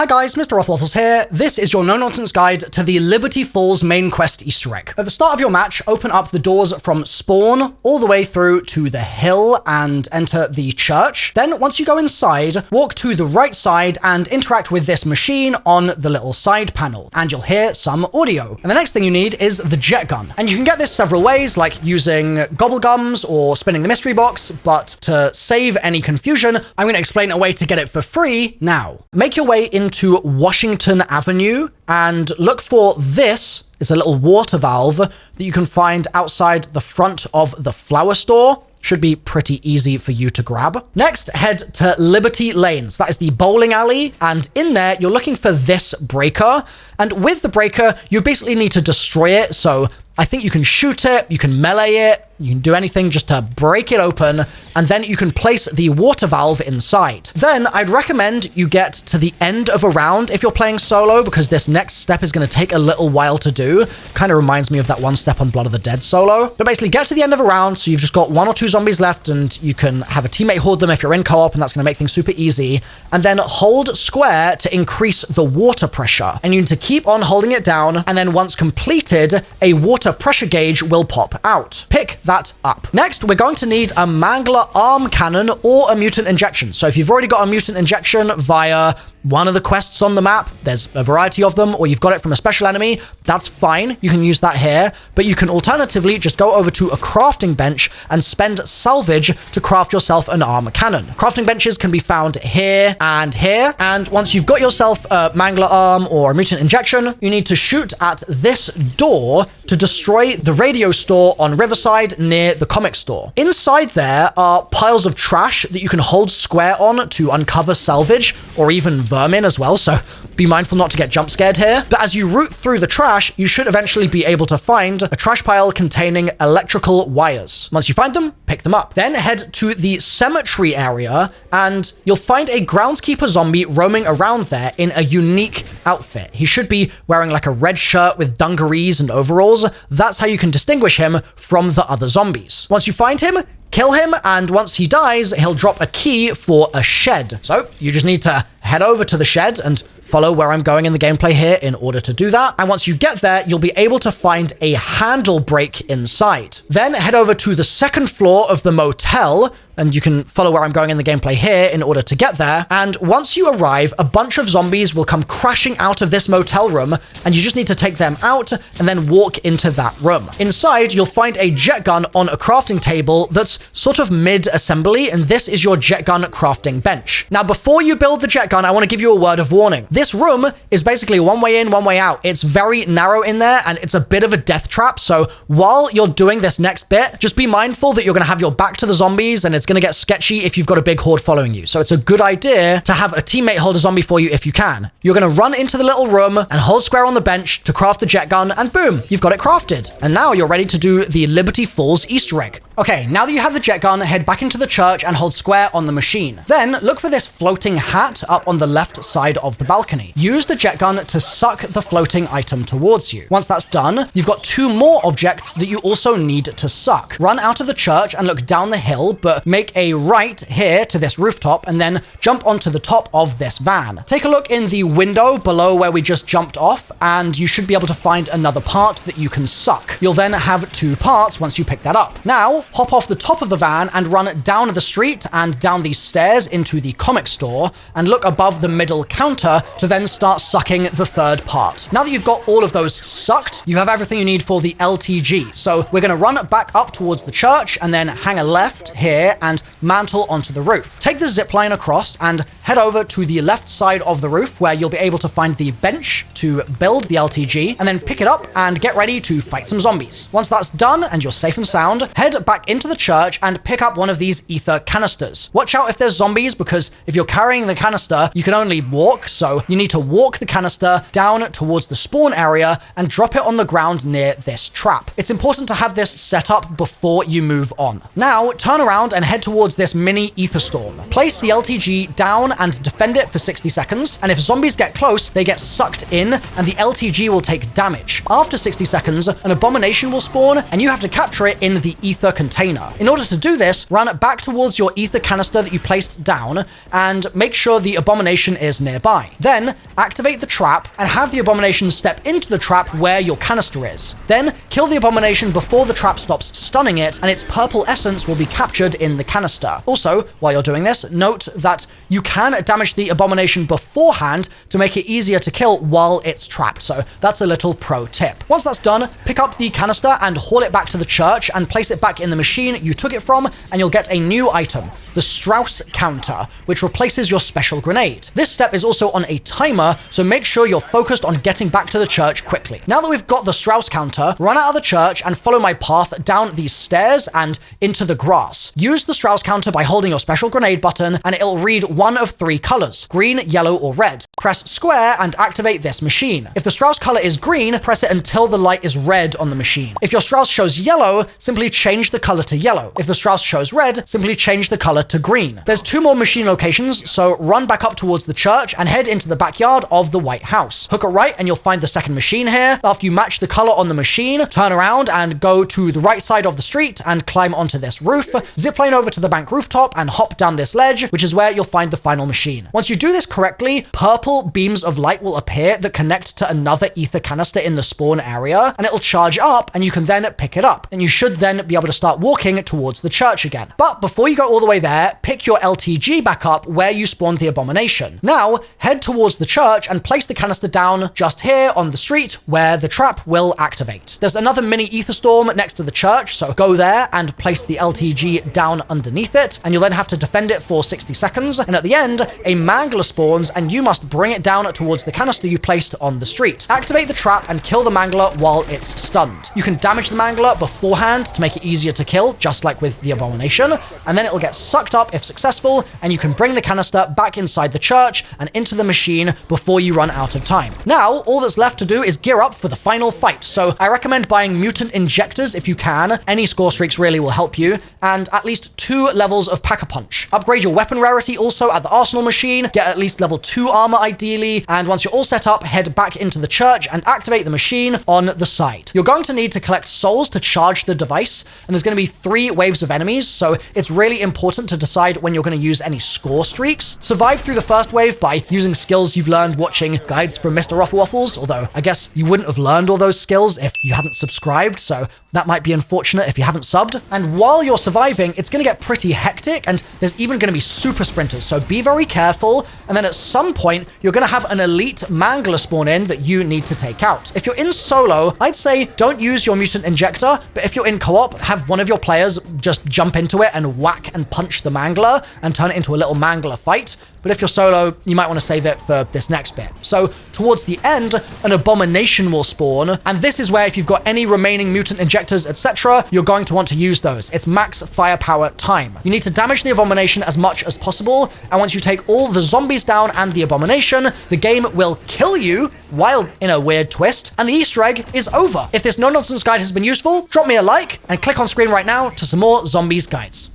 Hi guys, MrRoflWaffles here. This is your no-nonsense guide to the Liberty Falls main quest Easter egg. At the start of your match, open up the doors from spawn all the way through to the hill and enter the church. Then once you go inside, walk to the right side and interact with this machine on the little side panel, and you'll hear some audio. And the next thing you need is the jet gun. And you can get this several ways, like using gobblegums or spinning the mystery box, but to save any confusion, I'm going to explain a way to get it for free now. Make your way into Washington Avenue and look for this. It's a little water valve that you can find outside the front of the flower store. Should be pretty easy for you to grab. Next, head to Liberty Lanes. That is the bowling alley. And in there, you're looking for this breaker. And with the breaker, you basically need to destroy it. So I think you can shoot it, you can melee it, you can do anything just to break it open, and then you can place the water valve inside. Then I'd recommend you get to the end of a round if you're playing solo, because this next step is going to take a little while to do. Kind of reminds me of that one step on Blood of the Dead solo. But basically get to the end of a round, so you've just got 1 or 2 zombies left, and you can have a teammate hoard them if you're in co-op, and that's going to make things super easy. And then hold square to increase the water pressure. And you need to keep on holding it down, and then once completed, a water pressure gauge will pop out. Pick that up. Next, we're going to need a Mangler arm cannon or a mutant injection. So if you've already got a mutant injection via one of the quests on the map, there's a variety of them, or you've got it from a special enemy, that's fine. You can use that here, but you can alternatively just go over to a crafting bench and spend salvage to craft yourself an armor cannon. Crafting benches can be found here and here, and once you've got yourself a Mangler arm or a mutant injection, you need to shoot at this door to destroy the radio store on Riverside near the comic store. Inside there are piles of trash that you can hold square on to uncover salvage, or even vermin as well, so be mindful not to get jump scared here. But as you root through the trash, you should eventually be able to find a trash pile containing electrical wires. Once you find them, pick them up. Then head to the cemetery area, and you'll find a groundskeeper zombie roaming around there in a unique outfit. He should be wearing like a red shirt with dungarees and overalls. That's how you can distinguish him from the other zombies. Once you find him, kill him, and once he dies, he'll drop a key for a shed. So you just need to head over to the shed and follow where I'm going in the gameplay here in order to do that. And once you get there, you'll be able to find a handle brake inside. Then head over to the second floor of the motel, and you can follow where I'm going in the gameplay here in order to get there. And once you arrive, a bunch of zombies will come crashing out of this motel room, and you just need to take them out and then walk into that room. Inside, you'll find a jet gun on a crafting table that's sort of mid-assembly, and this is your jet gun crafting bench. Now, before you build the jet gun, I want to give you a word of warning. This room is basically one way in, one way out. It's very narrow in there, and it's a bit of a death trap, so while you're doing this next bit, just be mindful that you're going to have your back to the zombies, and it's going to get sketchy if you've got a big horde following you. So it's a good idea to have a teammate hold a zombie for you if you can. You're going to run into the little room and hold square on the bench to craft the jet gun, and boom, you've got it crafted. And now you're ready to do the Liberty Falls Easter egg. Okay, now that you have the jet gun, head back into the church and hold square on the machine. Then look for this floating hat up on the left side of the balcony. Use the jet gun to suck the floating item towards you. Once that's done, you've got 2 more objects that you also need to suck. Run out of the church and look down the hill, but make a right here to this rooftop and then jump onto the top of this van. Take a look in the window below where we just jumped off, and you should be able to find another part that you can suck. You'll then have 2 parts once you pick that up. Now, hop off the top of the van and run down the street and down these stairs into the comic store, and look above the middle counter to then start sucking the 3rd part. Now that you've got all of those sucked, you have everything you need for the LTG. So we're going to run back up towards the church and then hang a left here and mantle onto the roof. Take the zip line across and head over to the left side of the roof where you'll be able to find the bench to build the LTG, and then pick it up and get ready to fight some zombies. Once that's done and you're safe and sound, head back into the church and pick up one of these ether canisters. Watch out if there's zombies, because if you're carrying the canister, you can only walk, so you need to walk the canister down towards the spawn area and drop it on the ground near this trap. It's important to have this set up before you move on. Now, turn around and head towards this mini ether storm. Place the LTG down and defend it for 60 seconds, and if zombies get close, they get sucked in, and the LTG will take damage. After 60 seconds, an abomination will spawn, and you have to capture it in the ether container. In order to do this, run back towards your ether canister that you placed down and make sure the abomination is nearby. Then activate the trap and have the abomination step into the trap where your canister is. Then kill the abomination before the trap stops stunning it, and its purple essence will be captured in the canister. Also, while you're doing this, note that you can damage the abomination beforehand to make it easier to kill while it's trapped. So that's a little pro tip. Once that's done, pick up the canister and haul it back to the church and place it back in the machine you took it from, and you'll get a new item, the Strauss counter, which replaces your special grenade. This step is also on a timer, so make sure you're focused on getting back to the church quickly. Now that we've got the Strauss counter, run out of the church and follow my path down these stairs and into the grass. Use the Strauss counter by holding your special grenade button, and it'll read one of 3 colors: green, yellow, or red. Press square and activate this machine. If the Strauss color is green, press it until the light is red on the machine. If your Strauss shows yellow, simply change the color to yellow. If the Strauss shows red, simply change the color to green. There's 2 more machine locations, so run back up towards the church and head into the backyard of the White House. Hook a right and you'll find the second machine here. After you match the color on the machine, turn around and go to the right side of the street and climb onto this roof. Zipline over to the bank rooftop and hop down this ledge, which is where you'll find the final machine. Once you do this correctly, purple beams of light will appear that connect to another ether canister in the spawn area, and it'll charge up and you can then pick it up. And you should then be able to start walking towards the church again. But before you go all the way there, pick your LTG back up where you spawned the abomination. Now, head towards the church and place the canister down just here on the street where the trap will activate. There's another mini ether storm next to the church, so go there and place the LTG down underneath it, and you'll then have to defend it for 60 seconds. And at the end, a mangler spawns and you must bring it down towards the canister you placed on the street. Activate the trap and kill the mangler while it's stunned. You can damage the mangler beforehand to make it easier to kill, just like with the abomination, and then it'll get sucked up if successful, and you can bring the canister back inside the church and into the machine before you run out of time. Now, all that's left to do is gear up for the final fight, so I recommend buying mutant injectors if you can. Any score streaks really will help you, and at least 2 levels of Pack-a-Punch. Upgrade your weapon rarity also at the arsenal machine, get at least level 2 armor ideally, and once you're all set up, head back into the church and activate the machine on the side. You're going to need to collect souls to charge the device, and there's going to be 3 waves of enemies, so it's really important to decide when you're going to use any score streaks. Survive through the first wave by using skills you've learned watching guides from MrRoflWaffles, although I guess you wouldn't have learned all those skills if you hadn't subscribed, so that might be unfortunate if you haven't subbed. And while you're surviving, it's going to get pretty hectic, and there's even going to be super sprinters, so be very careful. And then at some point, you're going to have an elite mangler spawn in that you need to take out. If you're in solo, I'd say don't use your mutant injector, but if you're in co-op, have one of your players just jump into it and whack and punch the mangler and turn it into a little mangler fight. But if you're solo, you might want to save it for this next bit. So towards the end, an abomination will spawn, and this is where if you've got any remaining mutant injectors, etc., you're going to want to use those. It's max firepower time. You need to damage the abomination as much as possible, and once you take all the zombies down and the abomination, the game will kill you, while in a weird twist, and the Easter egg is over. If this no-nonsense guide has been useful, drop me a like, and click on screen right now to some more zombies guides.